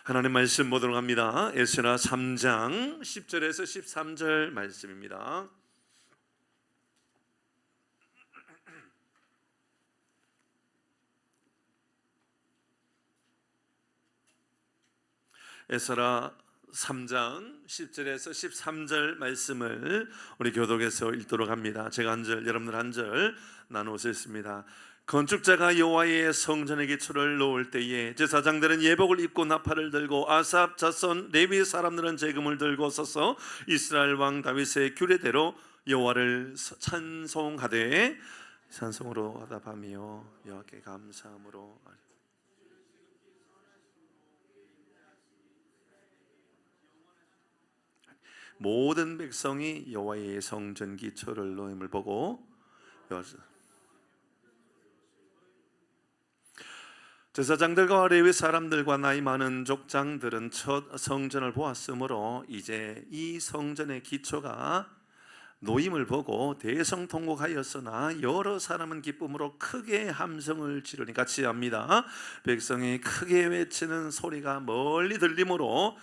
하나님 말씀 보도록 합니다. 에스라 3장 10절에서 13절 말씀입니다. 에스라 3장 10절에서 13절 말씀을 우리 교독에서 읽도록 합니다. 제가 한 절, 여러분들 한 절 나누어서 읽습니다. 건축자가 여호와의 성전의 기초를 놓을 때에 제사장들은 예복을 입고 나팔을 들고 아삽 자손 레위 사람들은 제금을 들고 서서 이스라엘 왕 다윗의 규례대로 여호와를 찬송하되 찬송으로 화답하며 여호와께 감사함으로 모든 백성이 여호와의 성전 기초를 놓음을 보고 제사장들과 레위 사람들과 나이 많은 족장들은 첫 성전을 보았으므로 이제 이 성전의 기초가 놓임을 보고 대성통곡하였으나 여러 사람은 기쁨으로 크게 함성을 지르니 같이 합니다. 백성이 크게 외치는 소리가 멀리 들리므로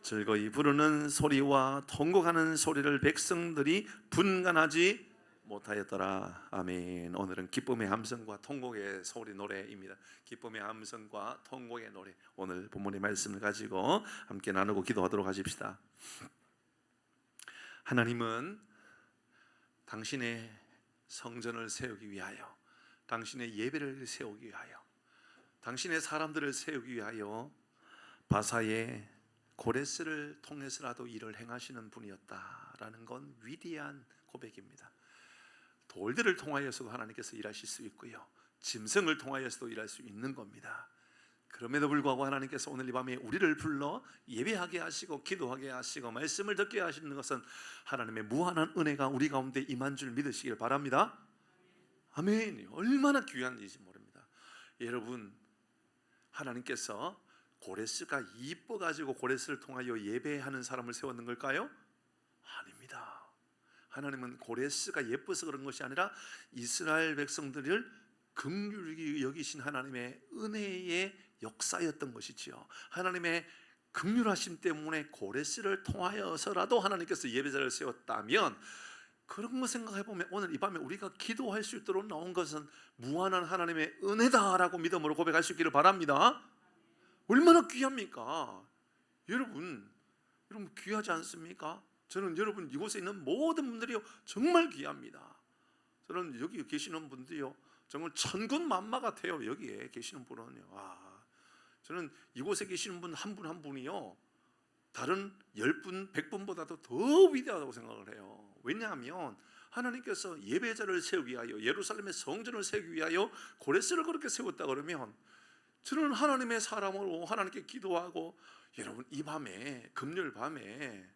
즐거이 부르는 소리와 통곡하는 소리를 백성들이 분간하지 못하였더라. 아멘. 오늘은 기쁨의 함성과 통곡의 소리 노래입니다. 기쁨의 함성과 통곡의 노래, 오늘 본문의 말씀을 가지고 함께 나누고 기도하도록 하십시다. 하나님은 당신의 성전을 세우기 위하여, 당신의 예배를 세우기 위하여, 당신의 사람들을 세우기 위하여 바사의 고레스를 통해서라도 일을 행하시는 분이었다라는 건 위대한 고백입니다. 돌들을 통하여서도 하나님께서 일하실 수 있고요, 짐승을 통하여서도 일할 수 있는 겁니다. 그럼에도 불구하고 하나님께서 오늘 이 밤에 우리를 불러 예배하게 하시고 기도하게 하시고 말씀을 듣게 하시는 것은 하나님의 무한한 은혜가 우리 가운데 임한 줄 믿으시길 바랍니다. 아멘. 얼마나 귀한 일인지 모릅니다. 여러분, 하나님께서 고레스가 이뻐가지고 고레스를 통하여 예배하는 사람을 세웠는 걸까요? 아닙니다. 하나님은 고레스가 예뻐서 그런 것이 아니라 이스라엘 백성들을 긍휼히 여기신 하나님의 은혜의 역사였던 것이지요. 하나님의 긍휼하심 때문에 고레스를 통하여서라도 하나님께서 예배자를 세웠다면, 그런 거 생각해보면 오늘 이 밤에 우리가 기도할 수 있도록 나온 것은 무한한 하나님의 은혜다라고 믿음으로 고백할 수 있기를 바랍니다. 얼마나 귀합니까? 여러분 귀하지 않습니까? 저는 여러분 이곳에 있는 모든 분들이요 정말 귀합니다. 저는 여기 계시는 분들이요 정말 천군만마 같아요. 여기에 계시는 분은요. 저는 이곳에 계시는 분 한 분 한 분이요 다른 10분, 100분보다도 더 위대하다고 생각을 해요. 왜냐하면 하나님께서 예배자를 세우기 위하여, 예루살렘의 성전을 세우기 위하여 고레스를 그렇게 세웠다 그러면, 저는 하나님의 사람으로 하나님께 기도하고, 여러분 이 밤에, 금요일 밤에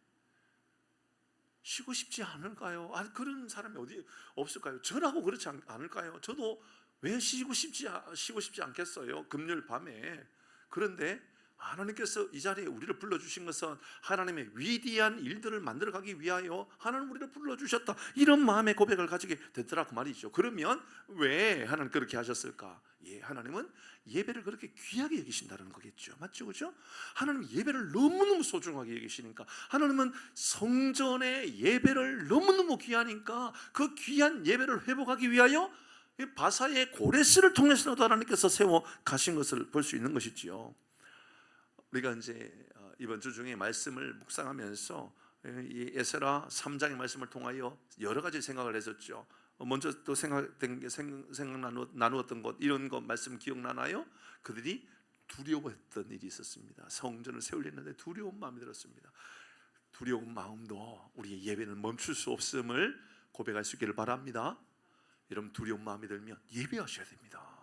쉬고 싶지 않을까요? 그런 사람이 어디 없을까요? 저라고 그렇지 않을까요? 저도 왜 쉬고 싶지 않겠어요? 금요일 밤에. 그런데 하나님께서 이 자리에 우리를 불러주신 것은 하나님의 위대한 일들을 만들어가기 위하여 하나님 우리를 불러주셨다, 이런 마음의 고백을 가지게 되더라고 말이죠. 그러면 왜 하나님 그렇게 하셨을까? 하나님은 예배를 그렇게 귀하게 여기신다는 거겠죠. 맞죠? 그죠? 하나님 예배를 너무너무 소중하게 여기시니까, 하나님은 성전의 예배를 너무너무 귀하니까 그 귀한 예배를 회복하기 위하여 바사의 고레스를 통해서라도 하나님께서 세워 가신 것을 볼 수 있는 것이지요. 우리가 이제 이번 주 중에 말씀을 묵상하면서 이 에스라 3장의 말씀을 통하여 여러 가지 생각을 했었죠. 먼저 또 나누었던 것, 이런 것 말씀 기억나나요? 그들이 두려워했던 일이 있었습니다. 성전을 세우려는데 두려운 마음이 들었습니다. 두려운 마음도 우리의 예배는 멈출 수 없음을 고백할 수 있기를 바랍니다. 여러분, 두려운 마음이 들면 예배하셔야 됩니다.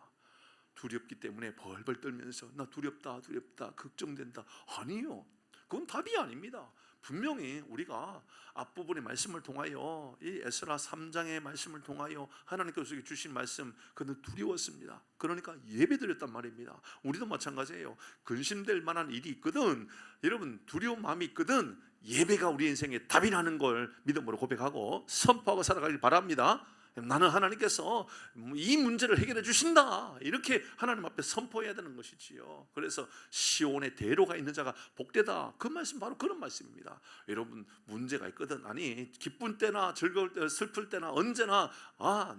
두렵기 때문에 벌벌 떨면서 나 두렵다 걱정된다, 아니요, 그건 답이 아닙니다. 분명히 우리가 앞부분의 말씀을 통하여, 이 에스라 3장의 말씀을 통하여 하나님께서 주신 말씀, 그는 두려웠습니다. 그러니까 예배드렸단 말입니다. 우리도 마찬가지예요. 근심될 만한 일이 있거든, 여러분 두려운 마음이 있거든, 예배가 우리 인생의 답이라는 걸 믿음으로 고백하고 선포하고 살아가길 바랍니다. 나는 하나님께서 이 문제를 해결해 주신다, 이렇게 하나님 앞에 선포해야 되는 것이지요. 그래서 시온에 대로가 있는 자가 복되다, 그 말씀 바로 그런 말씀입니다. 여러분, 문제가 있거든, 아니 기쁜 때나 즐거울 때 슬플 때나 언제나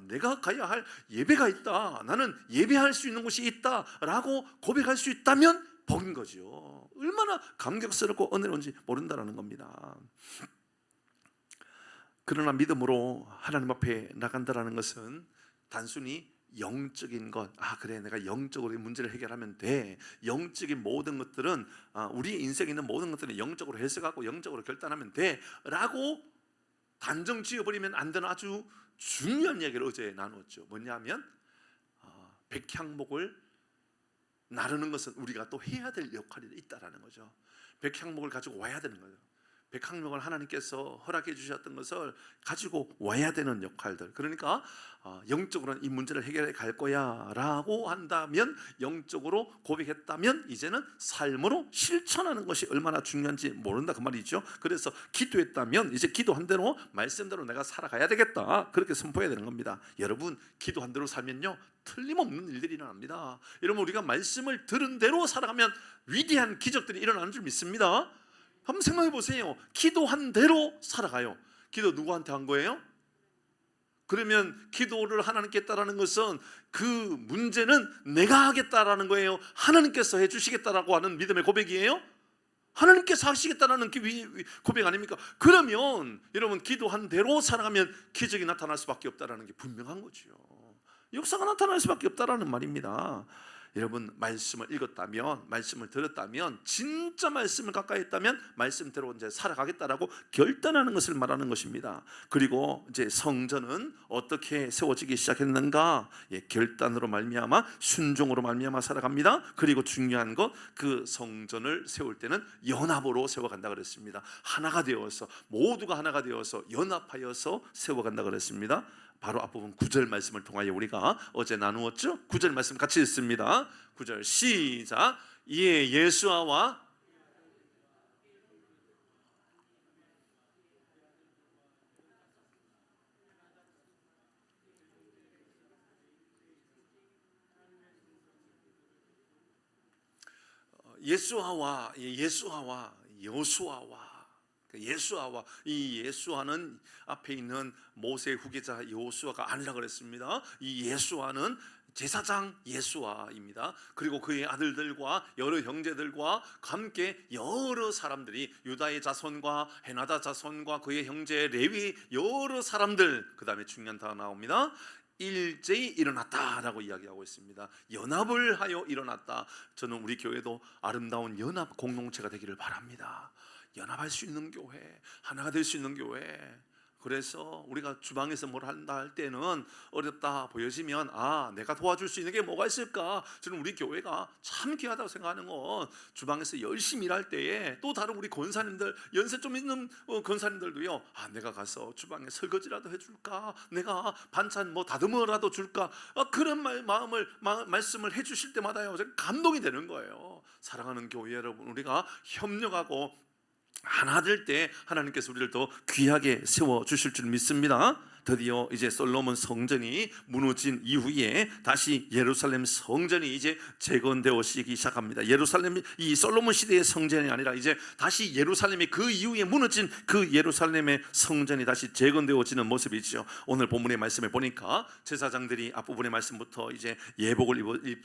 내가 가야 할 예배가 있다, 나는 예배할 수 있는 곳이 있다 라고 고백할 수 있다면 복인 거죠. 얼마나 감격스럽고 은혜로운지 모른다는 겁니다. 그러나 믿음으로 하나님 앞에 나간다는 것은 단순히 영적인 것, 그래 내가 영적으로 이 문제를 해결하면 돼, 영적인 모든 것들은 우리 인생에 있는 모든 것들은 영적으로 해석하고 영적으로 결단하면 돼 라고 단정 지어버리면 안 되는 아주 중요한 이야기를 어제 나눴죠. 뭐냐면 백향목을 나르는 것은 우리가 또 해야 될 역할이 있다라는 거죠. 백향목을 가지고 와야 되는 거죠. 백향목을 하나님께서 허락해 주셨던 것을 가지고 와야 되는 역할들, 그러니까 영적으로는 이 문제를 해결해 갈 거야 라고 한다면, 영적으로 고백했다면 이제는 삶으로 실천하는 것이 얼마나 중요한지 모른다 그 말이죠. 그래서 기도했다면 이제 기도한 대로 말씀대로 내가 살아가야 되겠다, 그렇게 선포해야 되는 겁니다. 여러분, 기도한 대로 살면요 틀림없는 일들이 일어납니다. 여러분, 우리가 말씀을 들은 대로 살아가면 위대한 기적들이 일어나는 줄 믿습니다. 한번 생각해 보세요. 기도한 대로 살아가요. 기도 누구한테 한 거예요? 그러면 기도를 하나님께 했다라는 것은 그 문제는 내가 하겠다라는 거예요? 하나님께서 해주시겠다라고 하는 믿음의 고백이에요? 하나님께서 하시겠다라는 고백 아닙니까? 그러면 여러분, 기도한 대로 살아가면 기적이 나타날 수밖에 없다라는 게 분명한 거죠. 역사가 나타날 수밖에 없다라는 말입니다. 여러분, 말씀을 읽었다면, 말씀을 들었다면, 진짜 말씀을 가까이 했다면 말씀대로 이제 살아가겠다라고 결단하는 것을 말하는 것입니다. 그리고 이제 성전은 어떻게 세워지기 시작했는가? 결단으로 말미암아, 순종으로 말미암아 살아갑니다. 그리고 중요한 것, 그 성전을 세울 때는 연합으로 세워간다 그랬습니다. 하나가 되어서, 모두가 하나가 되어서 연합하여서 세워간다 그랬습니다. 바로 앞부분 9절 말씀을 통하여 우리가 어제 나누었죠. 9절 말씀 같이 읽습니다. 9절 시작. 이에 예수아와 여수아와 이 예수아는 앞에 있는 모세의 후계자 여호수아가 아니라 그랬습니다. 이 예수아는 제사장 예수아입니다. 그리고 그의 아들들과 여러 형제들과 함께 여러 사람들이, 유다의 자손과 헤나다 자손과 그의 형제 레위 여러 사람들, 그 다음에 중요한 단어 나옵니다. 일제히 일어났다라고 이야기하고 있습니다. 연합을 하여 일어났다. 저는 우리 교회도 아름다운 연합 공동체가 되기를 바랍니다. 연합할 수 있는 교회, 하나가 될 수 있는 교회. 그래서 우리가 주방에서 뭘 한다 할 때는 어렵다 보여지면 내가 도와줄 수 있는 게 뭐가 있을까? 저는 우리 교회가 참 귀하다고 생각하는 건, 주방에서 열심히 일할 때에 또 다른 우리 권사님들, 연세 좀 있는 권사님들도요, 내가 가서 주방에 설거지라도 해줄까? 내가 반찬 뭐 다듬어라도 줄까? 그런 말씀을 해주실 때마다요, 제가 감동이 되는 거예요. 사랑하는 교회 여러분, 우리가 협력하고 하나 될 때 하나님께서 우리를 더 귀하게 세워주실 줄 믿습니다. 드디어 이제 솔로몬 성전이 무너진 이후에 다시 예루살렘 성전이 이제 재건되어지기 시작합니다. 예루살렘이 이 솔로몬 시대의 성전이 아니라 이제 다시 예루살렘이 그 이후에 무너진 그 예루살렘의 성전이 다시 재건되어지는 모습이죠. 오늘 본문의 말씀에 보니까 제사장들이 앞부분의 말씀부터 이제 예복을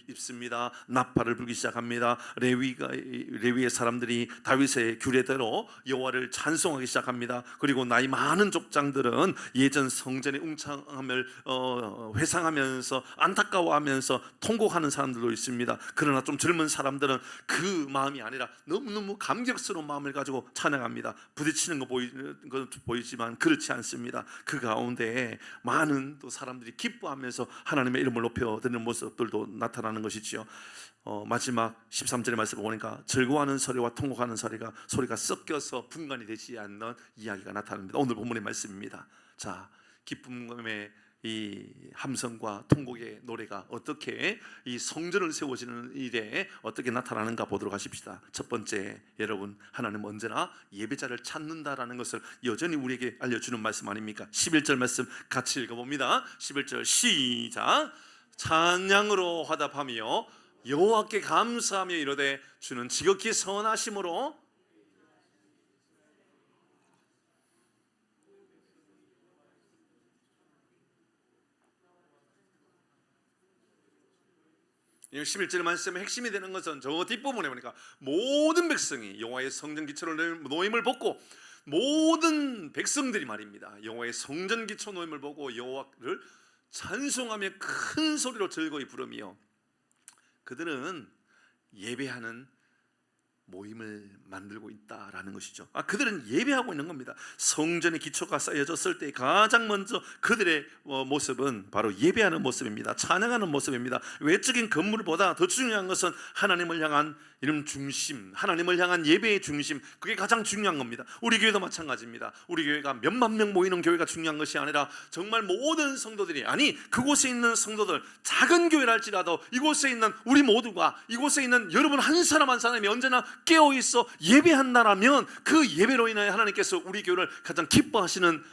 입습니다. 나팔을 불기 시작합니다. 레위의 사람들이 다윗의 규례대로 여호와를 찬송하기 시작합니다. 그리고 나이 많은 족장들은 예전 성전의 웅창함을 회상하면서 안타까워하면서 통곡하는 사람들도 있습니다. 그러나 좀 젊은 사람들은 그 마음이 아니라 너무너무 감격스러운 마음을 가지고 찬양합니다. 부딪히는 거 보이지만 그렇지 않습니다. 그 가운데 많은 또 사람들이 기뻐하면서 하나님의 이름을 높여드리는 모습들도 나타나는 것이지요. 마지막 13절의 말씀을 보니까 즐거워하는 소리와 통곡하는 소리가 섞여서 분간이 되지 않는 이야기가 나타납니다. 오늘 본문의 말씀입니다. 자, 기쁨의 이 함성과 통곡의 노래가 어떻게 이 성전을 세워지는 일에 어떻게 나타나는가 보도록 하십시다. 첫 번째, 여러분, 하나님 언제나 예배자를 찾는다라는 것을 여전히 우리에게 알려주는 말씀 아닙니까? 11절 말씀 같이 읽어봅니다. 11절 시작. 찬양으로 화답하며 여호와께 감사하며 이르되 주는 지극히 선하심으로 이 11절 말씀의 핵심이 되는 것은 저 뒷부분에 보니까 모든 백성이 여호와의 성전 기초를 노임을 벗고 모든 백성들이 말입니다, 여호와의 성전 기초 노임을 보고 여호와를 찬송하며 큰 소리로 즐거이 부르며 그들은 예배하는 모임을 만들고 있다라는 것이죠. 그들은 예배하고 있는 겁니다. 성전의 기초가 쌓여졌을 때 가장 먼저 그들의 모습은 바로 예배하는 모습입니다. 찬양하는 모습입니다. 외적인 건물보다 더 중요한 것은 하나님을 향한 이런 중심, 하나님을 향한 예배의 중심, 그게 가장 중요한 겁니다. 우리 교회도 마찬가지입니다. 우리 교회가 몇만 명 모이는 교회가 중요한 것이 아니라 정말 모든 성도들이, 아니 그곳에 있는 성도들, 작은 교회랄지라도 이곳에 있는 우리 모두가, 이곳에 있는 여러분 한 사람 한 사람이 언제나 깨어있어 예배한다라면 그 예배로 인하여 하나님께서 우리 교회를 가장 기뻐하시는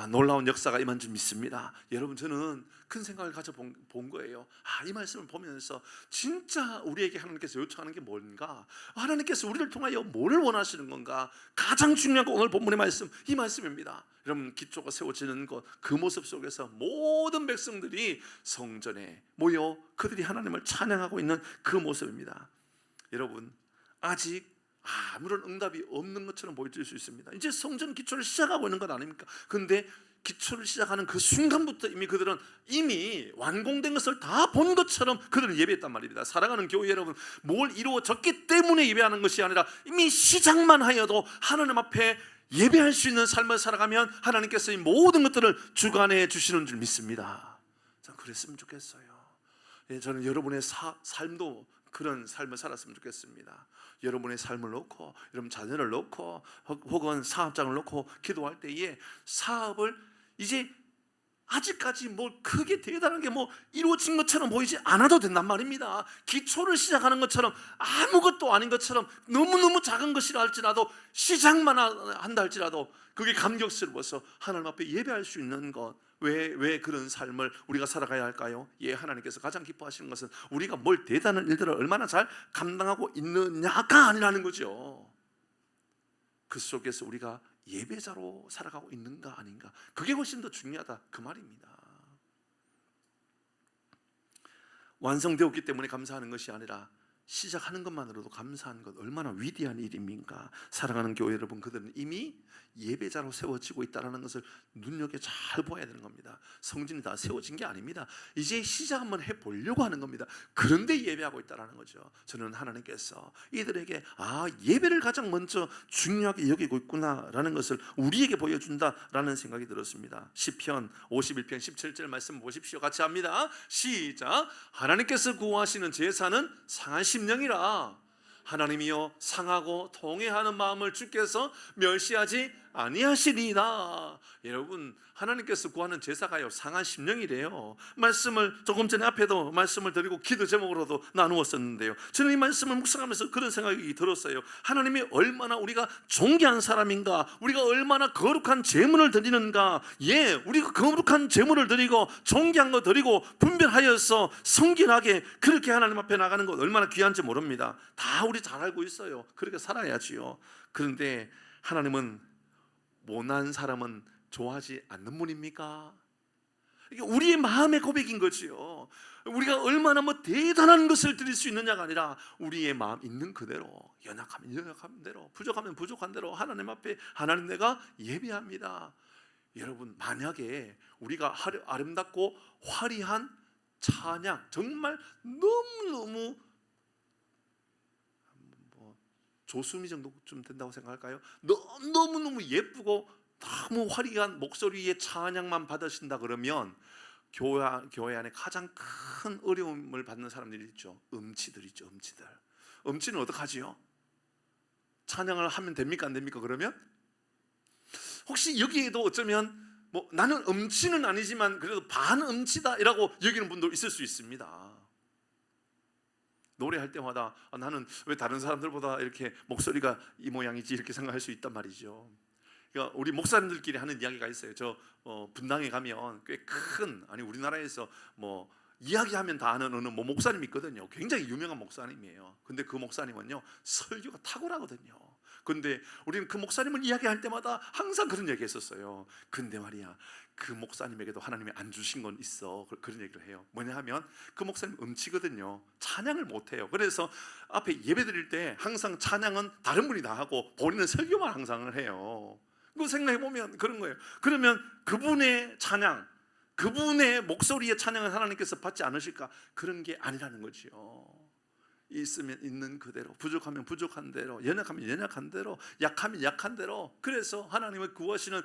놀라운 역사가 임한 줄 믿습니다. 여러분, 저는 큰 생각을 가져본 거예요. 이 말씀을 보면서 진짜 우리에게 하나님께서 요청하는 게 뭔가, 하나님께서 우리를 통하여 뭐를 원하시는 건가, 가장 중요한 건 오늘 본문의 말씀, 이 말씀입니다. 여러분, 기초가 세워지는 것, 그 모습 속에서 모든 백성들이 성전에 모여 그들이 하나님을 찬양하고 있는 그 모습입니다. 여러분, 아직 아무런 응답이 없는 것처럼 보여질 수 있습니다. 이제 성전 기초를 시작하고 있는 것 아닙니까? 그런데 기초를 시작하는 그 순간부터 이미 그들은 이미 완공된 것을 다 본 것처럼 그들은 예배했단 말입니다. 사랑하는 교회 여러분, 뭘 이루어졌기 때문에 예배하는 것이 아니라 이미 시작만 하여도 하나님 앞에 예배할 수 있는 삶을 살아가면 하나님께서 이 모든 것들을 주관해 주시는 줄 믿습니다. 자, 그랬으면 좋겠어요. 저는 여러분의 삶도 그런 삶을 살았으면 좋겠습니다. 여러분의 삶을 놓고, 여러분 자녀를 놓고, 혹은 사업장을 놓고 기도할 때에 사업을 이제 아직까지 뭐 크게 대단한 게 뭐 이루어진 것처럼 보이지 않아도 된단 말입니다. 기초를 시작하는 것처럼 아무것도 아닌 것처럼 너무너무 작은 것이라 할지라도 시작만 한다 할지라도 그게 감격스러워서 하나님 앞에 예배할 수 있는 것, 왜 그런 삶을 우리가 살아가야 할까요? 하나님께서 가장 기뻐하시는 것은 우리가 뭘 대단한 일들을 얼마나 잘 감당하고 있느냐가 아니라는 거죠. 그 속에서 우리가 예배자로 살아가고 있는가 아닌가, 그게 훨씬 더 중요하다, 그 말입니다. 완성되었기 때문에 감사하는 것이 아니라 시작하는 것만으로도 감사한 것, 얼마나 위대한 일입니까? 사랑하는 교회 여러분, 그들은 이미 예배자로 세워지고 있다는 것을 눈여겨 잘 보아야 되는 겁니다. 성전이 다 세워진 게 아닙니다. 이제 시작 한번 해보려고 하는 겁니다. 그런데 예배하고 있다는 거죠. 저는 하나님께서 이들에게 예배를 가장 먼저 중요하게 여기고 있구나라는 것을 우리에게 보여준다라는 생각이 들었습니다. 시편 51편 17절 말씀 보십시오. 같이 합니다. 시작. 하나님께서 구하시는 제사는 상한 심령이라. 하나님이여, 상하고 통회하는 마음을 주께서 멸시하지 아니하시리이다. 여러분, 하나님께서 구하는 제사가요, 상한 심령이래요. 말씀을 조금 전에 앞에도 말씀을 드리고 기도 제목으로도 나누었었는데요, 저는 이 말씀을 묵상하면서 그런 생각이 들었어요. 하나님이 얼마나 우리가 존귀한 사람인가, 우리가 얼마나 거룩한 제물을 드리는가. 우리가 거룩한 제물을 드리고 존귀한 거 드리고 분별하여서 성결하게 그렇게 하나님 앞에 나가는 것 얼마나 귀한지 모릅니다. 다 우리 잘 알고 있어요. 그렇게 살아야지요. 그런데 하나님은 못난 사람은 좋아하지 않는 분입니까? 이게 우리의 마음의 고백인 거지요. 우리가 얼마나 대단한 것을 드릴 수 있느냐가 아니라 우리의 마음 있는 그대로, 연약하면 연약한 대로, 부족하면 부족한 대로 하나님 앞에, 하나님 내가 예배합니다. 여러분, 만약에 우리가 아름답고 화려한 찬양, 정말 너무너무 조수미 정도쯤 된다고 생각할까요? 너무너무 예쁘고 너무 화려한 목소리의 찬양만 받으신다 그러면 교회 안에 가장 큰 어려움을 받는 사람들이 있죠. 음치들이죠. 음치는 어떡하지요? 찬양을 하면 됩니까 안 됩니까? 그러면 혹시 여기에도 어쩌면 뭐 나는 음치는 아니지만 그래도 반음치다 이라고 여기는 분도 있을 수 있습니다. 노래할 때마다 나는 왜 다른 사람들보다 이렇게 목소리가 이 모양이지 이렇게 생각할 수 있단 말이죠. 그러니까 우리 목사님들끼리 하는 이야기가 있어요. 저 분당에 가면 꽤 큰, 아니 우리나라에서 뭐 이야기하면 다 아는 어느 뭐 목사님이 있거든요. 굉장히 유명한 목사님이에요. 근데 그 목사님은요 설교가 탁월하거든요. 근데 우리는 그 목사님을 이야기할 때마다 항상 그런 얘기 했었어요. 근데 말이야, 그 목사님에게도 하나님이 안 주신 건 있어. 그런 얘기를 해요. 뭐냐 하면 그 목사님 음치거든요. 찬양을 못해요. 그래서 앞에 예배 드릴 때 항상 찬양은 다른 분이 다 하고 본인은 설교만 항상 해요. 그거 생각해보면 그런 거예요. 그러면 그분의 찬양, 그분의 목소리의 찬양을 하나님께서 받지 않으실까? 그런 게 아니라는 거지요. 있으면 있는 그대로, 부족하면 부족한 대로, 연약하면 연약한 대로, 약하면 약한 대로. 그래서 하나님을 구하시는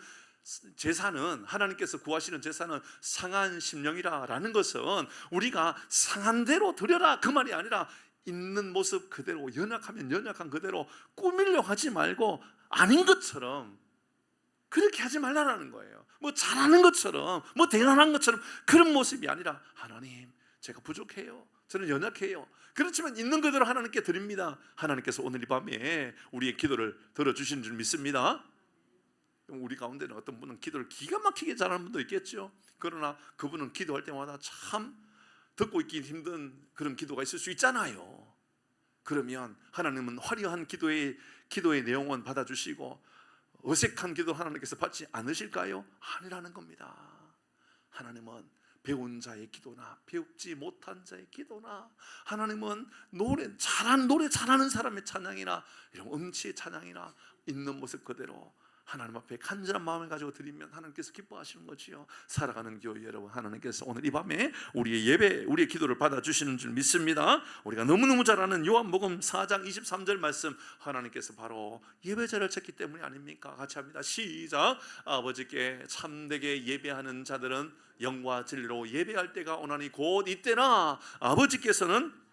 제사는, 하나님께서 구하시는 제사는 상한 심령이라는 것은 우리가 상한 대로 드려라 그 말이 아니라 있는 모습 그대로, 연약하면 연약한 그대로 꾸미려 하지 말고 아닌 것처럼 그렇게 하지 말라는 거예요. 뭐 잘하는 것처럼, 뭐 대단한 것처럼 그런 모습이 아니라, 하나님 제가 부족해요, 저는 연약해요. 그렇지만 있는 그대로 하나님께 드립니다. 하나님께서 오늘 이 밤에 우리의 기도를 들어주시는 줄 믿습니다. 우리 가운데는 어떤 분은 기도를 기가 막히게 잘하는 분도 있겠죠. 그러나 그분은 기도할 때마다 참 듣고 있기 힘든 그런 기도가 있을 수 있잖아요. 그러면 하나님은 화려한 기도의 내용은 받아주시고 어색한 기도 하나님께서 받지 않으실까요? 아니라는 겁니다. 하나님은 배운 자의 기도나 배우지 못한 자의 기도나, 하나님은 노래 잘하는 사람의 찬양이나 이런 음치의 찬양이나 있는 모습 그대로 하나님 앞에 간절한 마음을 가지고 드리면 하나님께서 기뻐하시는 거지요. 살아가는 교회 여러분, 하나님께서 오늘 이 밤에 우리의 예배, 우리의 기도를 받아주시는 줄 믿습니다. 우리가 너무너무 잘 아는 요한복음 4장 23절 말씀, 하나님께서 바로 예배자를 찾기 때문이 아닙니까? 같이 합니다. 시작. 아버지께 참되게 예배하는 자들은 영과 진리로 예배할 때가 오나니 곧 이때나 아버지께서는,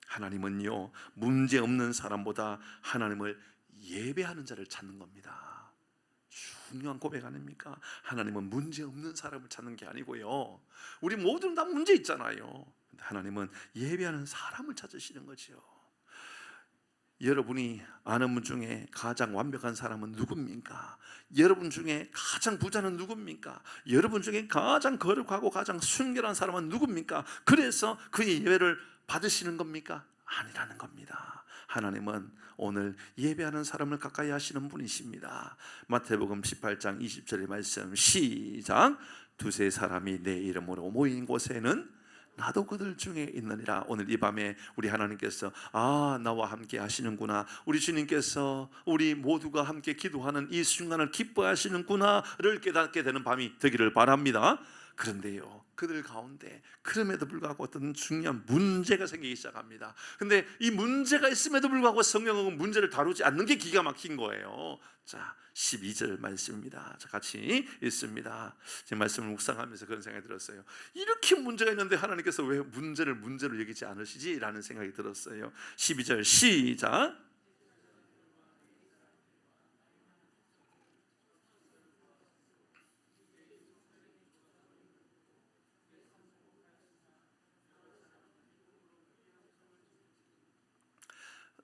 하나님은요 문제 없는 사람보다 하나님을 예배하는 자를 찾는 겁니다. 중요한 고백 아닙니까? 하나님은 문제 없는 사람을 찾는 게 아니고요, 우리 모두는 다 문제 있잖아요. 하나님은 예배하는 사람을 찾으시는 거죠. 여러분이 아는 분 중에 가장 완벽한 사람은 누굽니까? 여러분 중에 가장 부자는 누굽니까? 여러분 중에 가장 거룩하고 가장 순결한 사람은 누굽니까? 그래서 그의 예배를 받으시는 겁니까? 아니라는 겁니다. 하나님은 오늘 예배하는 사람을 가까이 하시는 분이십니다. 마태복음 18장 20절의 말씀 시작. 두세 사람이 내 이름으로 모인 곳에는 나도 그들 중에 있느니라. 오늘 이 밤에 우리 하나님께서 나와 함께 하시는구나, 우리 주님께서 우리 모두가 함께 기도하는 이 순간을 기뻐하시는구나를 깨닫게 되는 밤이 되기를 바랍니다. 그런데요, 그들 가운데 그럼에도 불구하고 어떤 중요한 문제가 생기기 시작합니다. 근데 이 문제가 있음에도 불구하고 성경은 문제를 다루지 않는 게 기가 막힌 거예요. 자, 12절 말씀입니다. 자, 같이 읽습니다. 제 말씀을 묵상하면서 그런 생각이 들었어요. 이렇게 문제가 있는데 하나님께서 왜 문제로 여기지 않으시지? 라는 생각이 들었어요. 12절 시작.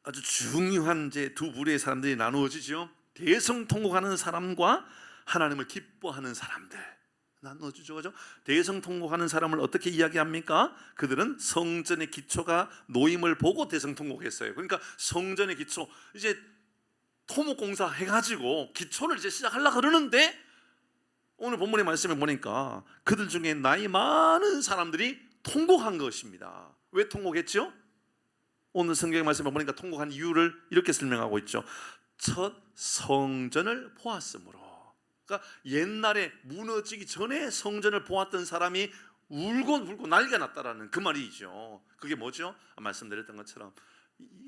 아주 중요한 이제 두 부류의 사람들이 나누어지죠. 대성통곡하는 사람과 하나님을 기뻐하는 사람들 나누어지죠. 그죠? 대성통곡하는 사람을 어떻게 이야기합니까? 그들은 성전의 기초가 놓임을 보고 대성통곡했어요. 그러니까 성전의 기초, 이제 토목공사 해가지고 기초를 이제 시작하려고 그러는데, 오늘 본문의 말씀을 보니까 그들 중에 나이 많은 사람들이 통곡한 것입니다. 왜 통곡했죠? 오늘 성경 말씀을 보니까 통곡한 이유를 이렇게 설명하고 있죠. 첫 성전을 보았으므로. 그러니까 옛날에 무너지기 전에 성전을 보았던 사람이 울고 난리가 났다라는 그 말이죠. 그게 뭐죠? 말씀드렸던 것처럼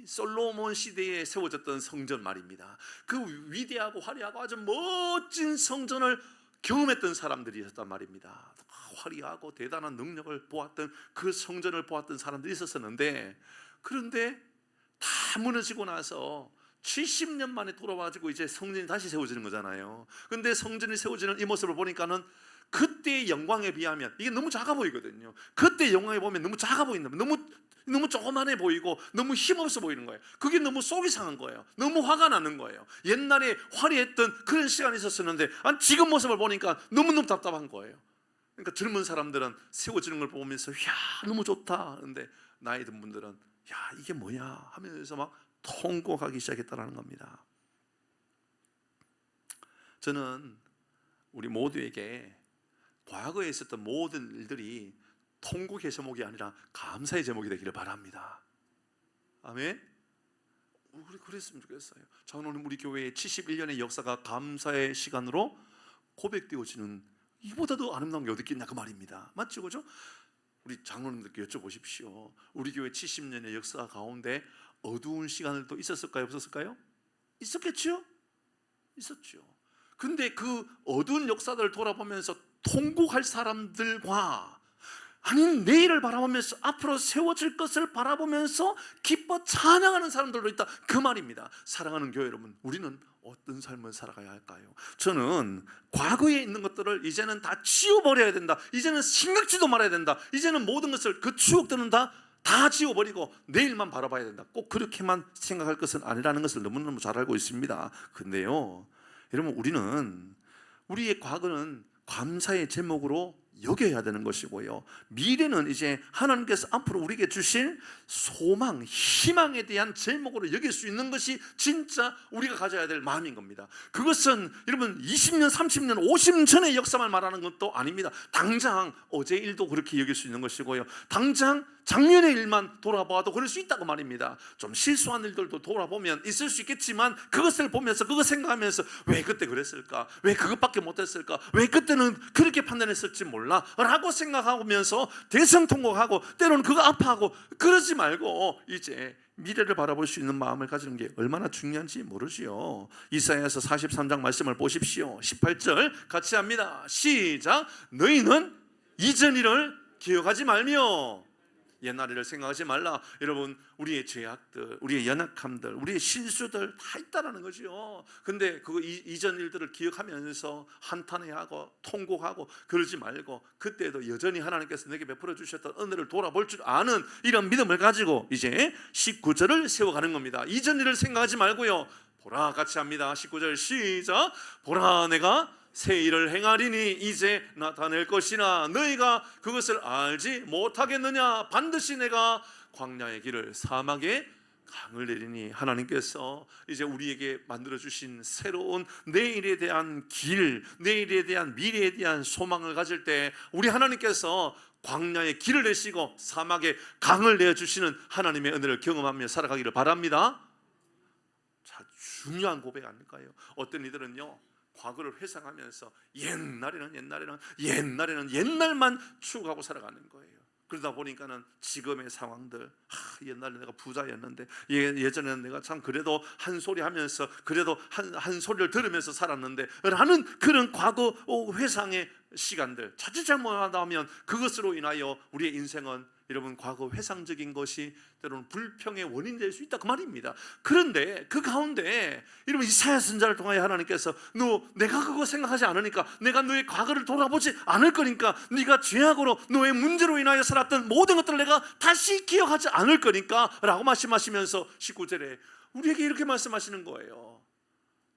솔로몬 시대에 세워졌던 성전 말입니다. 그 위대하고 화려하고 아주 멋진 성전을 경험했던 사람들이 있었단 말입니다. 화려하고 대단한 능력을 보았던 그 성전을 보았던 사람들이 있었는데, 그런데 다 무너지고 나서 70년 만에 돌아와가지고 이제 성전이 다시 세워지는 거잖아요. 근데 성전이 세워지는 이 모습을 보니까는 그때의 영광에 비하면 이게 너무 작아 보이거든요. 그때 영광에 보면 너무 작아 보인다. 너무 조그만해 보이고 너무 힘없어 보이는 거예요. 그게 너무 속이 상한 거예요. 너무 화가 나는 거예요. 옛날에 화려했던 그런 시간이 있었었는데 지금 모습을 보니까 너무너무 답답한 거예요. 그러니까 젊은 사람들은 세워지는 걸 보면서 야 너무 좋다. 그런데 나이 든 분들은 야 이게 뭐야 하면서 막 통곡하기 시작했다는 겁니다. 저는 우리 모두에게 과거에 있었던 모든 일들이 통곡의 제목이 아니라 감사의 제목이 되기를 바랍니다. 아멘. 우리 그랬으면 좋겠어요. 저는 우리 교회의 71년의 역사가 감사의 시간으로 고백되어지는 이보다 더 아름다운 게 어디 있겠냐 그 말입니다. 맞죠, 그죠? 우리 장로님들께 여쭤보십시오. 우리 교회 70년의 역사 가운데 어두운 시간을 또 있었을까요, 없었을까요? 있었겠죠? 있었죠. 근데 그 어두운 역사들을 돌아보면서 통곡할 사람들과 아니 내일을 바라보면서 앞으로 세워질 것을 바라보면서 기뻐 찬양하는 사람들도 있다 그 말입니다. 사랑하는 교회 여러분, 우리는 어떤 삶을 살아가야 할까요? 저는 과거에 있는 것들을 이제는 다 지워버려야 된다. 이제는 생각지도 말아야 된다. 이제는 모든 것을 그 추억들은 다 지워버리고 내일만 바라봐야 된다. 꼭 그렇게만 생각할 것은 아니라는 것을 너무너무 잘 알고 있습니다. 근데요 여러분, 우리의 과거는 감사의 제목으로 여겨야 되는 것이고요, 미래는 이제 하나님께서 앞으로 우리에게 주실 소망, 희망에 대한 제목으로 여길 수 있는 것이 진짜 우리가 가져야 될 마음인 겁니다. 그것은 여러분 20년, 30년, 50년 전의 역사만 말하는 것도 아닙니다. 당장 어제 일도 그렇게 여길 수 있는 것이고요, 당장 작년의 일만 돌아봐도 그럴 수 있다고 말입니다. 좀 실수한 일들도 돌아보면 있을 수 있겠지만 그것을 보면서 그거 생각하면서 왜 그때 그랬을까? 왜 그것밖에 못했을까? 왜 그때는 그렇게 판단했을지 몰라? 라고 생각하면서 대성통곡하고 때로는 그거 아파하고 그러지 말고 이제 미래를 바라볼 수 있는 마음을 가지는 게 얼마나 중요한지 모르지요. 이사야서 43장 말씀을 보십시오. 18절 같이 합니다. 시작. 너희는 이전 일을 기억하지 말며 옛날 일을 생각하지 말라. 여러분, 우리의 죄악들, 우리의 연약함들, 우리의 실수들 다 있다라는 거죠. 근데 그 이전 일들을 기억하면서 한탄해하고 통곡하고 그러지 말고 그때도 여전히 하나님께서 내게 베풀어 주셨던 은혜를 돌아볼 줄 아는 이런 믿음을 가지고 이제 19절을 세워가는 겁니다. 이전 일을 생각하지 말고요, 보라, 같이 합니다. 19절 시작. 보라, 내가 새 일을 행하리니 이제 나타낼 것이나 너희가 그것을 알지 못하겠느냐. 반드시 내가 광야의 길을 사막에 강을 내리니, 하나님께서 이제 우리에게 만들어주신 새로운 내일에 대한 길, 내일에 대한 미래에 대한 소망을 가질 때 우리 하나님께서 광야의 길을 내시고 사막에 강을 내어주시는 하나님의 은혜를 경험하며 살아가기를 바랍니다. 자, 중요한 고백 아닐까요? 어떤 이들은요, 과거를 회상하면서 옛날에는 옛날만 추억하고 살아가는 거예요. 그러다 보니까는 지금의 상황들, 옛날에 내가 부자였는데 예전에는 내가 참 그래도 한 소리 하면서 그래도 한 소리를 들으면서 살았는데 라는 그런 과거 회상의 시간들, 자칫 잘못하면 그것으로 인하여 우리의 인생은 여러분 과거 회상적인 것이 때로는 불평의 원인이 될 수 있다 그 말입니다. 그런데 그 가운데 여러분 이사야 선지자를 통하여 하나님께서 내가 그거 생각하지 않으니까, 내가 너의 과거를 돌아보지 않을 거니까, 네가 죄악으로 너의 문제로 인하여 살았던 모든 것들을 내가 다시 기억하지 않을 거니까 라고 말씀하시면서 19절에 우리에게 이렇게 말씀하시는 거예요.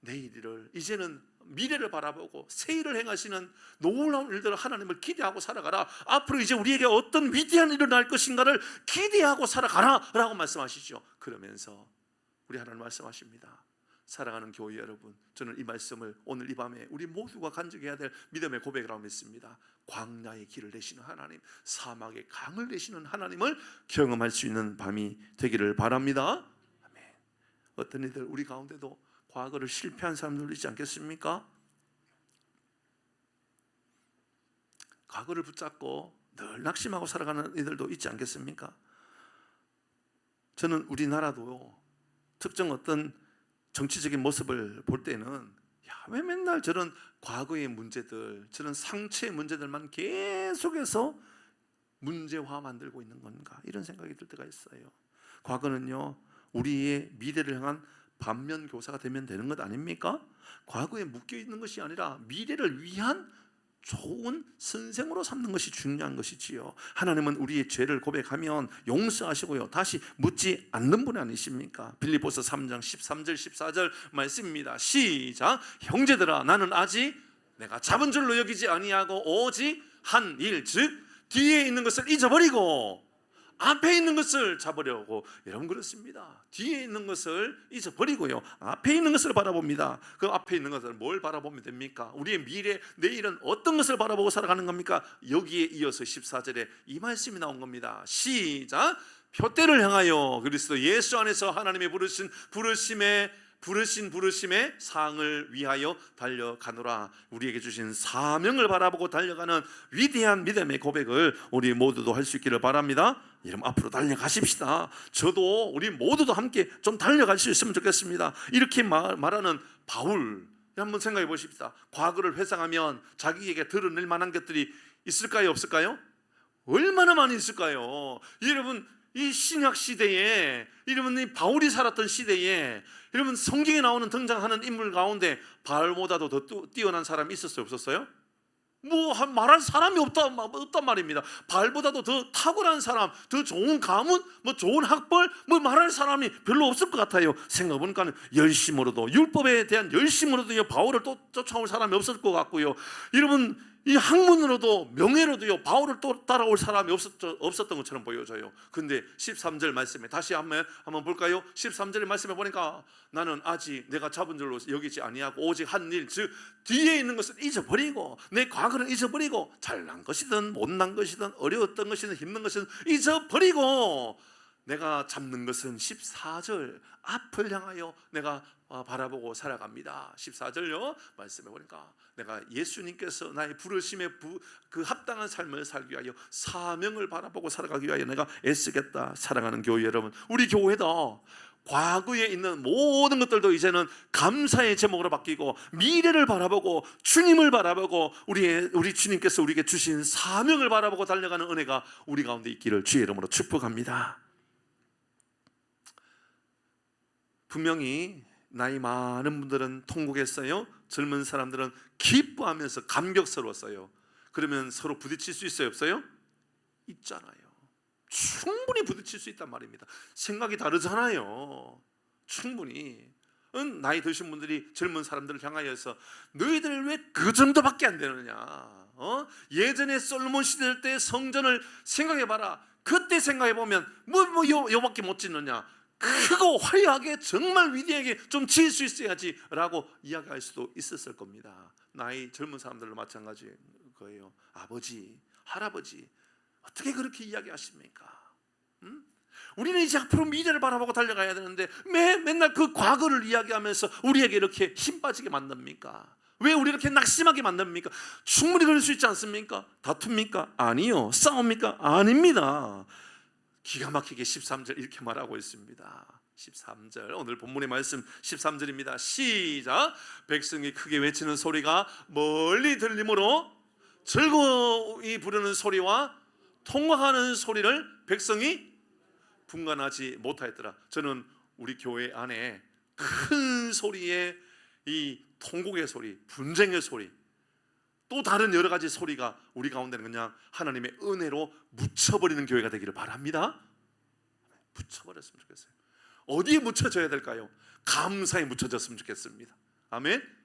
내일을, 이제는 미래를 바라보고 새 일을 행하시는 놀라운 일들을 하나님을 기대하고 살아가라. 앞으로 이제 우리에게 어떤 위대한 일이 날 것인가를 기대하고 살아가라 라고 말씀하시죠. 그러면서 우리 하나님 말씀하십니다. 사랑하는 교회 여러분, 저는 이 말씀을 오늘 이 밤에 우리 모두가 간직해야 될 믿음의 고백이라고 믿습니다. 광야의 길을 내시는 하나님, 사막의 강을 내시는 하나님을 경험할 수 있는 밤이 되기를 바랍니다. 아멘. 어떤 이들 우리 가운데도 과거를 실패한 사람들 있지 않겠습니까? 과거를 붙잡고 늘 낙심하고 살아가는 이들도 있지 않겠습니까? 저는 우리나라도 특정 어떤 정치적인 모습을 볼 때는 왜 맨날 저런 과거의 문제들, 저런 상처의 문제들만 계속해서 문제화 만들고 있는 건가, 이런 생각이 들 때가 있어요. 과거는요, 우리의 미래를 향한 반면 교사가 되면 되는 것 아닙니까? 과거에 묶여 있는 것이 아니라 미래를 위한 좋은 선생으로 삼는 것이 중요한 것이지요. 하나님은 우리의 죄를 고백하면 용서하시고요, 다시 묻지 않는 분 아니십니까? 빌립보서 3장 13절 14절 말씀입니다. 시작. 형제들아, 나는 아직 내가 잡은 줄로 여기지 아니하고 오직 한 일, 즉 뒤에 있는 것을 잊어버리고 앞에 있는 것을 잡으려고. 여러분 그렇습니다. 뒤에 있는 것을 잊어버리고요, 앞에 있는 것을 바라봅니다. 그 앞에 있는 것을 뭘 바라보면 됩니까? 우리의 미래, 내일은 어떤 것을 바라보고 살아가는 겁니까? 여기에 이어서 14절에 이 말씀이 나온 겁니다. 시작. 표대를 향하여 그리스도 예수 안에서 하나님의 부르심의 상을 위하여 달려가노라. 우리에게 주신 사명을 바라보고 달려가는 위대한 믿음의 고백을 우리 모두도 할 수 있기를 바랍니다. 여러분 앞으로 달려가십시다. 저도 우리 모두도 함께 좀 달려갈 수 있으면 좋겠습니다. 이렇게 말하는 바울 한번 생각해 보십시다. 과거를 회상하면 자기에게 드러낼 만한 것들이 있을까요, 없을까요? 얼마나 많이 있을까요? 여러분 이 신약 시대에, 여러분 이 바울이 살았던 시대에, 여러분 성경에 나오는 등장하는 인물 가운데 바울보다도 더 뛰어난 사람이 있었어요, 없었어요? 말할 사람이 없단 말입니다. 바울보다도 더 탁월한 사람, 더 좋은 가문, 좋은 학벌, 말할 사람이 별로 없을 것 같아요. 생각해보니까 열심으로도, 율법에 대한 열심으로도 바울을 또 쫓아올 사람이 없을 것 같고요. 여러분 이 학문으로도 명예로도요 바울을 또 따라올 사람이 없었던 것처럼 보여져요. 근데 13절 말씀에 다시 한번 볼까요? 13절의 말씀에 보니까 나는 아직 내가 잡은 줄로 여기지 아니하고 오직 한 일, 즉 뒤에 있는 것을 잊어버리고, 내 과거를 잊어버리고, 잘난 것이든 못난 것이든 어려웠던 것이든 힘든 것이든 잊어버리고 내가 잡는 것은 14절 앞을 향하여 내가 바라보고 살아갑니다. 14절요 말씀해 보니까 내가 예수님께서 나의 부르심에 그 합당한 삶을 살기 위하여 사명을 바라보고 살아가기 위하여 내가 애쓰겠다. 사랑하는 교회 여러분, 우리 교회도 과거에 있는 모든 것들도 이제는 감사의 제목으로 바뀌고 미래를 바라보고 주님을 바라보고 우리 주님께서 우리에게 주신 사명을 바라보고 달려가는 은혜가 우리 가운데 있기를 주의 이름으로 축복합니다. 분명히 나이 많은 분들은 통곡했어요. 젊은 사람들은 기뻐하면서 감격스러웠어요. 그러면 서로 부딪힐 수 있어요, 없어요? 있잖아요. 충분히 부딪힐 수 있단 말입니다. 생각이 다르잖아요. 충분히. 나이 드신 분들이 젊은 사람들을 향하여서 너희들 왜 그 정도밖에 안 되느냐, 예전에 솔로몬 시대 때 성전을 생각해봐라. 그때 생각해보면 요밖에 못 짓느냐, 크고 화려하게 정말 위대하게 좀 지을 수 있어야지 라고 이야기할 수도 있었을 겁니다. 나이 젊은 사람들도 마찬가지일 거예요. 아버지, 할아버지 어떻게 그렇게 이야기하십니까? 우리는 이제 앞으로 미래를 바라보고 달려가야 되는데 맨날 그 과거를 이야기하면서 우리에게 이렇게 힘 빠지게 만듭니까? 왜 우리 이렇게 낙심하게 만듭니까? 충분히 그럴 수 있지 않습니까? 다툽니까? 아니요. 싸웁니까? 아닙니다. 기가 막히게 13절 이렇게 말하고 있습니다. 13절 오늘 본문의 말씀 13절입니다. 시작. 백성이 크게 외치는 소리가 멀리 들리므로 즐거이 부르는 소리와 통화하는 소리를 백성이 분간하지 못하였더라. 저는 우리 교회 안에 큰 소리의 이 통곡의 소리, 분쟁의 소리, 또 다른 여러 가지 소리가 우리 가운데는 그냥 하나님의 은혜로 묻혀버리는 교회가 되기를 바랍니다. 묻혀버렸으면 좋겠어요. 어디에 묻혀져야 될까요? 감사에 묻혀졌으면 좋겠습니다. 아멘.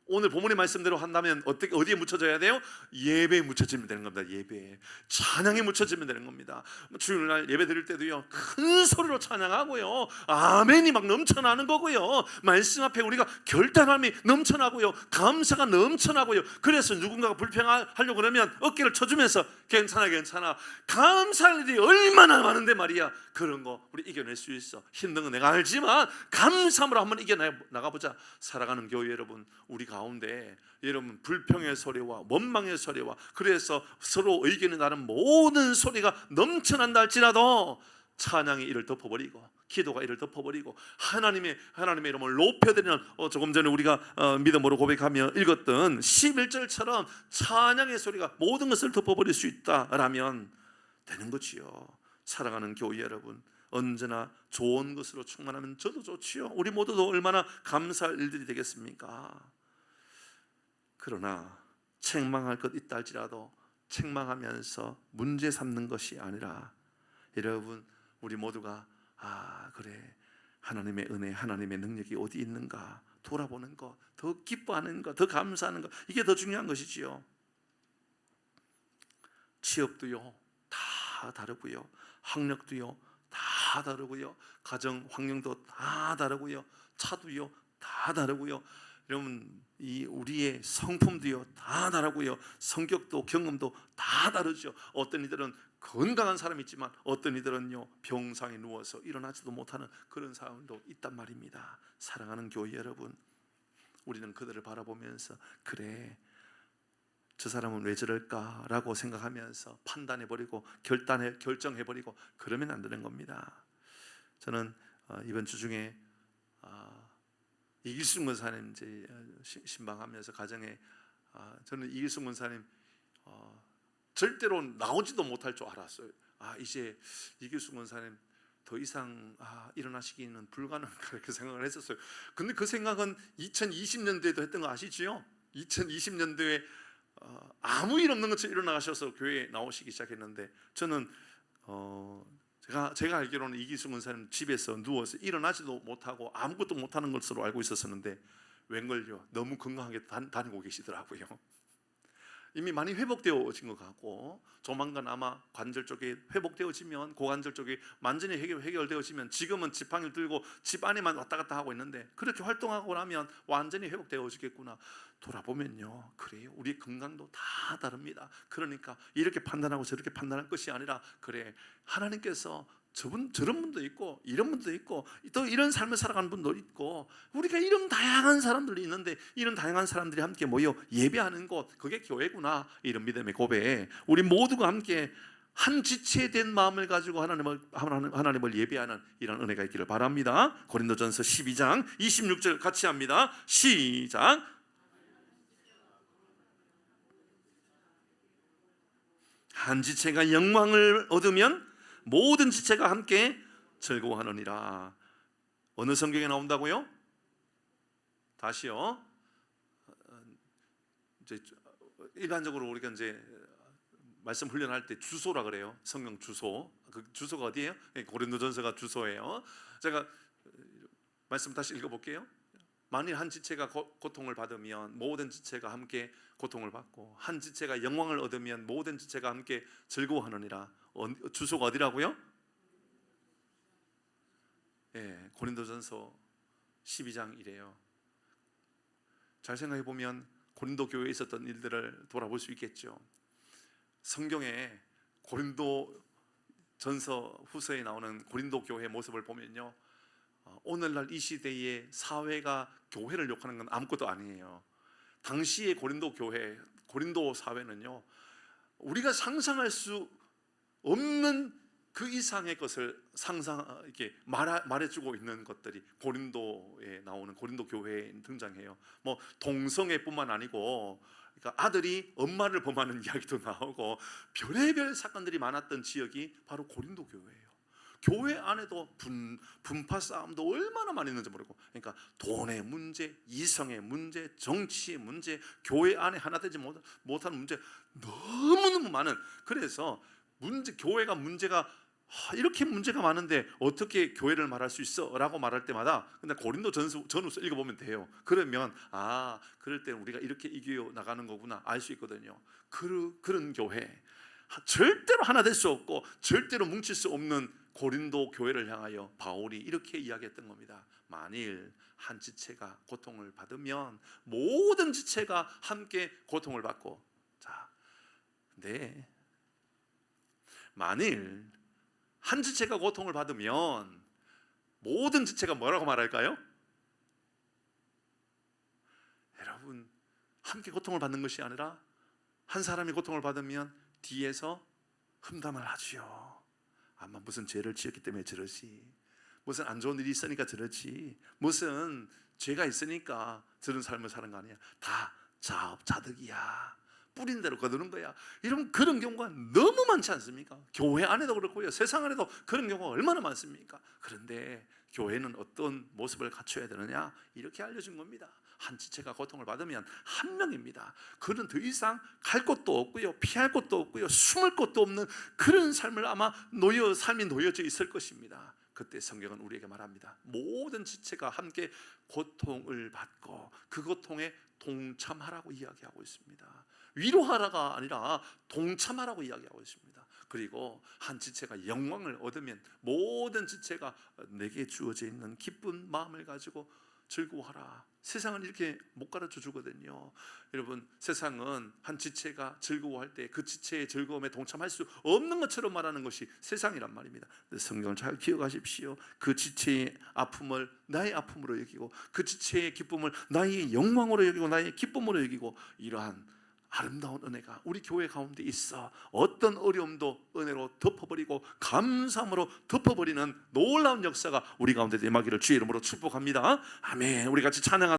오늘 본문의 말씀대로 한다면 어디에 묻혀져야 돼요? 예배에 묻혀지면 되는 겁니다. 예배에, 찬양에 묻혀지면 되는 겁니다. 주일날 예배 드릴 때도요 큰 소리로 찬양하고요, 아멘이 막 넘쳐나는 거고요, 말씀 앞에 우리가 결단함이 넘쳐나고요, 감사가 넘쳐나고요. 그래서 누군가가 불평하려고 그러면 어깨를 쳐주면서 괜찮아 감사할 일이 얼마나 많은데 말이야, 그런 거 우리 이겨낼 수 있어. 힘든 건 내가 알지만 감사함으로 한번 이겨나가보자. 살아가는 교회 여러분, 우리 가운데 여러분 불평의 소리와 원망의 소리와 그래서 서로 의견이 다른 모든 소리가 넘쳐난다 할지라도 찬양이 이를 덮어버리고 기도가 이를 덮어버리고 하나님의 이름을 높여드리는 조금 전에 우리가 믿음으로 고백하며 읽었던 11절처럼 찬양의 소리가 모든 것을 덮어버릴 수 있다라면 되는 거지요. 사랑하는 교회 여러분, 언제나 좋은 것으로 충만하면 저도 좋지요. 우리 모두도 얼마나 감사할 일들이 되겠습니까? 그러나 책망할 것 있다 할지라도 책망하면서 문제 삼는 것이 아니라, 여러분, 우리 모두가 그래, 하나님의 은혜, 하나님의 능력이 어디 있는가 돌아보는 것, 더 기뻐하는 것, 더 감사하는 것, 이게 더 중요한 것이지요. 취업도요 다 다르고요, 학력도요 다 다르고요, 가정 환경도 다 다르고요, 차도요 다 다르고요, 여러분 이 우리의 성품도요 다 다르고요, 성격도 경험도 다 다르죠. 어떤 이들은 건강한 사람이 있지만 어떤 이들은요 병상에 누워서 일어나지도 못하는 그런 사람도 있단 말입니다. 사랑하는 교회 여러분, 우리는 그들을 바라보면서 그래, 저 사람은 왜 저럴까라고 생각하면서 판단해버리고 결정해버리고 그러면 안 되는 겁니다. 저는 이번 주 중에 이길순 권사님 이제 신방하면서 가정에 저는 이길순 권사님 절대로 나오지도 못할 줄 알았어요. 이제 이길순 권사님 더 이상 일어나시기는 불가능하다 그렇게 생각을 했었어요. 근데 그 생각은 2020년도에도 했던 거 아시죠? 2020년도에 아무 일 없는 것처럼 일어나셔서 교회에 나오시기 시작했는데, 저는 제가 알기로는 이기순 권사님 집에서 누워서 일어나지도 못하고 아무것도 못하는 것으로 알고 있었었는데 웬걸요, 너무 건강하게 다니고 계시더라고요. 이미 많이 회복되어진 것 같고, 조만간 아마 관절 쪽이 회복되어지면, 고관절 쪽이 완전히 해결되어지면, 지금은 지팡이를 들고 집 안에만 왔다 갔다 하고 있는데 그렇게 활동하고 나면 완전히 회복되어지겠구나. 돌아보면요, 그래요, 우리 건강도 다 다릅니다. 그러니까 이렇게 판단하고 저렇게 판단할 것이 아니라, 그래, 하나님께서 저런 분도 있고 이런 분도 있고 또 이런 삶을 살아가는 분도 있고, 우리가 이런 다양한 사람들이 있는데 이런 다양한 사람들이 함께 모여 예배하는 곳, 그게 교회구나. 이런 믿음의 고백, 우리 모두가 함께 한 지체된 마음을 가지고 하나님을 예배하는 이런 은혜가 있기를 바랍니다. 고린도전서 12장 26절 같이 합니다. 시작. 한 지체가 영광을 얻으면 모든 지체가 함께 즐거워하느니라. 어느 성경에 나온다고요? 다시요. 이제 일반적으로 우리가 이제 말씀 훈련할 때 주소라 그래요. 성경 주소. 그 주소가 어디예요? 고린도전서가 주소예요. 제가 말씀 다시 읽어볼게요. 만일 한 지체가 고통을 받으면 모든 지체가 함께 고통을 받고, 한 지체가 영광을 얻으면 모든 지체가 함께 즐거워하느니라. 주소가 어디라고요? 고린도전서 12장이래요. 잘 생각해 보면 고린도 교회에 있었던 일들을 돌아볼 수 있겠죠. 성경에 고린도전서 후서에 나오는 고린도 교회의 모습을 보면요, 오늘날 이 시대의 사회가 교회를 욕하는 건 아무것도 아니에요. 당시의 고린도 교회, 고린도 사회는요, 우리가 상상할 수 없는 그 이상의 것을 이렇게 말해주고 있는 것들이 고린도에 나오는 고린도 교회에 등장해요. 뭐 동성애뿐만 아니고, 그러니까 아들이 엄마를 범하는 이야기도 나오고, 별의별 사건들이 많았던 지역이 바로 고린도 교회예요. 교회 안에도 분파 싸움도 얼마나 많이 있는지 모르고, 그러니까 돈의 문제, 이성의 문제, 정치의 문제, 교회 안에 하나 되지 못하는 문제 너무너무 많은, 그래서 교회가 문제가 이렇게 문제가 많은데 어떻게 교회를 말할 수 있어? 라고 말할 때마다 근데 고린도 전후서 읽어보면 돼요. 그러면 그럴 때 우리가 이렇게 이겨 나가는 거구나 알 수 있거든요. 그런 교회, 절대로 하나 될 수 없고 절대로 뭉칠 수 없는 고린도 교회를 향하여 바울이 이렇게 이야기했던 겁니다. 만일 한 지체가 고통을 받으면 모든 지체가 함께 고통을 받고, 근데 만일 한 지체가 고통을 받으면 모든 지체가 뭐라고 말할까요? 여러분, 함께 고통을 받는 것이 아니라 한 사람이 고통을 받으면 뒤에서 흠담을 하지요. 아마 무슨 죄를 지었기 때문에 저러지, 무슨 안 좋은 일이 있으니까 저러지, 무슨 죄가 있으니까 저런 삶을 사는 거 아니야, 다 자업자득이야, 뿌린 대로 거두는 거야. 이런 그런 경우가 너무 많지 않습니까? 교회 안에도 그렇고요, 세상 안에도 그런 경우가 얼마나 많습니까? 그런데 교회는 어떤 모습을 갖춰야 되느냐? 이렇게 알려준 겁니다. 한 지체가 고통을 받으면 한 명입니다. 그는 더 이상 갈 곳도 없고요, 피할 곳도 없고요, 숨을 곳도 없는 그런 삶을 아마 삶이 놓여져 있을 것입니다. 그때 성경은 우리에게 말합니다. 모든 지체가 함께 고통을 받고 그 고통에 동참하라고 이야기하고 있습니다. 위로하라가 아니라 동참하라고 이야기하고 있습니다. 그리고 한 지체가 영광을 얻으면 모든 지체가 내게 주어져 있는 기쁜 마음을 가지고 즐거워하라. 세상은 이렇게 못 가르쳐 주거든요. 여러분, 세상은 한 지체가 즐거워할 때 그 지체의 즐거움에 동참할 수 없는 것처럼 말하는 것이 세상이란 말입니다. 성경을 잘 기억하십시오. 그 지체의 아픔을 나의 아픔으로 여기고, 그 지체의 기쁨을 나의 영광으로 여기고, 나의 기쁨으로 여기고, 이러한 아름다운 은혜가 우리 교회 가운데 있어 어떤 어려움도 은혜로 덮어버리고 감사함으로 덮어버리는 놀라운 역사가 우리 가운데 임하기를 주의 이름으로 축복합니다. 아멘. 우리 같이 찬양하자.